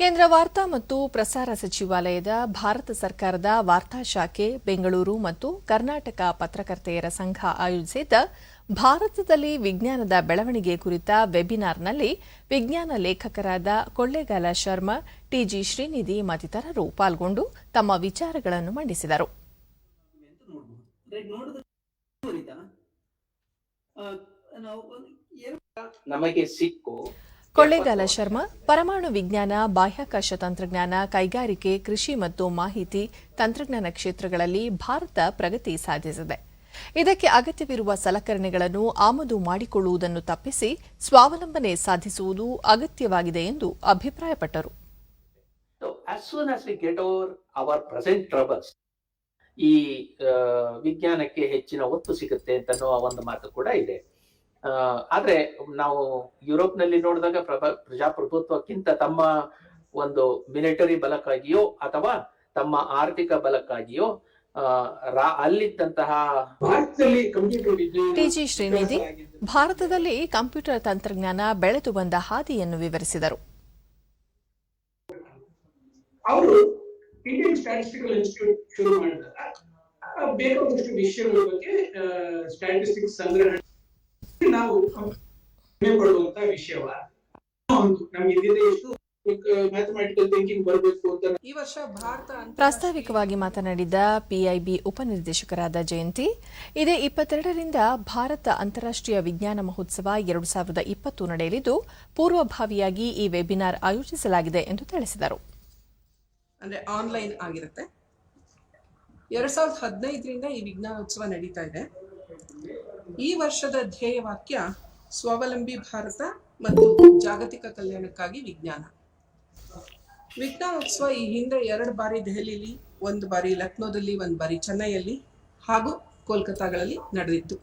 ಕೇಂದ್ರ ವಾರ್ತಾ ಮತ್ತು ಪ್ರಸಾರ ಸಚಿವಾಲಯದ ಭಾರತ ಸರ್ಕಾರದ ವಾರ್ತಾ ಶಾಖೆ ಬೆಂಗಳೂರು ಮತ್ತು ಕರ್ನಾಟಕ ಪತ್ರಕರ್ತೆಯರ ಸಂಘ ಆಯೋಜಿಸಿದ್ದ ಭಾರತದಲ್ಲಿ ವಿಜ್ಞಾನದ ಬೆಳವಣಿಗೆ ಕುರಿತ ವೆಬಿನಾರ್ನಲ್ಲಿ ವಿಜ್ಞಾನ ಲೇಖಕರಾದ ಕೊಳ್ಳೇಗಾಲ ಶರ್ಮಾ, ಟಿಜಿ ಶ್ರೀನಿಧಿ ಮತ್ತಿತರರು ಪಾಲ್ಗೊಂಡು ತಮ್ಮ ವಿಚಾರಗಳನ್ನು ಮಂಡಿಸಿದರು. ಕೊಳ್ಳೇಗಾಲ ಶರ್ಮಾ ಪರಮಾಣು ವಿಜ್ಞಾನ, ಬಾಹ್ಯಾಕಾಶ ತಂತ್ರಜ್ಞಾನ, ಕೈಗಾರಿಕೆ, ಕೃಷಿ ಮತ್ತು ಮಾಹಿತಿ ತಂತ್ರಜ್ಞಾನ ಕ್ಷೇತ್ರಗಳಲ್ಲಿ ಭಾರತ ಪ್ರಗತಿ ಸಾಧಿಸಿದೆ. ಇದಕ್ಕೆ ಅಗತ್ಯವಿರುವ ಸಲಕರಣೆಗಳನ್ನು ಆಮದು ಮಾಡಿಕೊಳ್ಳುವುದನ್ನು ತಪ್ಪಿಸಿ ಸ್ವಾವಲಂಬನೆ ಸಾಧಿಸುವುದು ಅಗತ್ಯವಾಗಿದೆ ಎಂದು ಅಭಿಪ್ರಾಯಪಟ್ಟರು. ಈ ವಿಜ್ಞಾನಕ್ಕೆ ಹೆಚ್ಚಿನ ಒತ್ತು ಸಿಗುತ್ತೆ ಅಂತ ಒಂದು ಮಾತು ಕೂಡ ಇದೆ. ಆದ್ರೆ ನಾವು ಯುರೋಪ್ನಲ್ಲಿ ನೋಡಿದಾಗ ಪ್ರಜಾಪ್ರಭುತ್ವಕ್ಕಿಂತ ತಮ್ಮ ಒಂದು ಮಿಲಿಟರಿ ಬಲಕ್ಕಾಗಿಯೋ ಅಥವಾ ತಮ್ಮ ಆರ್ಥಿಕ ಬಲಕ್ಕಾಗಿಯೋ ಅಲ್ಲಿದ್ದಂತಹ ಟಿಜಿ ಶ್ರೀನಿಧಿ ಭಾರತದಲ್ಲಿ ಕಂಪ್ಯೂಟರ್ ತಂತ್ರಜ್ಞಾನ ಬೆಳೆದು ಬಂದ ಹಾದಿಯನ್ನು ವಿವರಿಸಿದರು. ಅವರು ಇಂಡಿಯನ್ ಸ್ಟ್ಯಾಟಿಸ್ಟಿಕಲ್ ಇನ್ಸ್ಟಿಟ್ಯೂಟ್ ಶುರು ಮಾಡಿದಾಗ ಬೇಕಾದಷ್ಟು ವಿಷಯಗಳ ಬಗ್ಗೆ ಸ್ಟ್ಯಾಟಿಸ್ಟಿಕ್ಸ್ ಸಂಗ್ರಹಣೆ ನಾವು ಪಡುವಂತ ವಿಷಯವ ನಮ್ಗೆ ಎಷ್ಟು ಮ್ಯಾಥಮೆಟಿಕಲ್ ಥಿಂಕಿಂಗ್ ಬರಬೇಕು ಅಂತ ಈ ವರ್ಷ ಭಾರತ ಪ್ರಾಸ್ತಾವಿಕವಾಗಿ ಮಾತನಾಡಿದ ಪಿಐಬಿ ಉಪನಿರ್ದೇಶಕರಾದ ಜಯಂತಿ, ಇದೇ 22ರಿಂದ ಭಾರತ ಅಂತಾರಾಷ್ಟ್ರೀಯ ವಿಜ್ಞಾನ ಮಹೋತ್ಸವ 2020 ನಡೆಯಲಿದ್ದು ಪೂರ್ವಭಾವಿಯಾಗಿ ಈ ವೆಬಿನಾರ್ ಆಯೋಜಿಸಲಾಗಿದೆ ಎಂದು ತಿಳಿಸಿದರು. ಅಂದ್ರೆ ಆನ್ಲೈನ್ ಆಗಿರುತ್ತೆ. 2015ರಿಂದ ಈ ವಿಜ್ಞಾನೋತ್ಸವ ನಡೀತಾ ಇದೆ. ಈ ವರ್ಷದ ಧ್ಯೇಯವಾಕ್ಯ ಸ್ವಾವಲಂಬಿ ಭಾರತ ಮತ್ತು ಜಾಗತಿಕ ಕಲ್ಯಾಣಕ್ಕಾಗಿ ವಿಜ್ಞಾನ. ವಿಜ್ಞಾನೋತ್ಸವ ಈ ಹಿಂದೆ 2 ಬಾರಿ ದೆಹಲಿಯಲ್ಲಿ, 1 ಬಾರಿ ಲಕ್ನೋದಲ್ಲಿ, 1 ಬಾರಿ ಚೆನ್ನೈಯಲ್ಲಿ ಹಾಗೂ ಕೋಲ್ಕತ್ತಾಗಳಲ್ಲಿ ನಡೆದಿತ್ತು.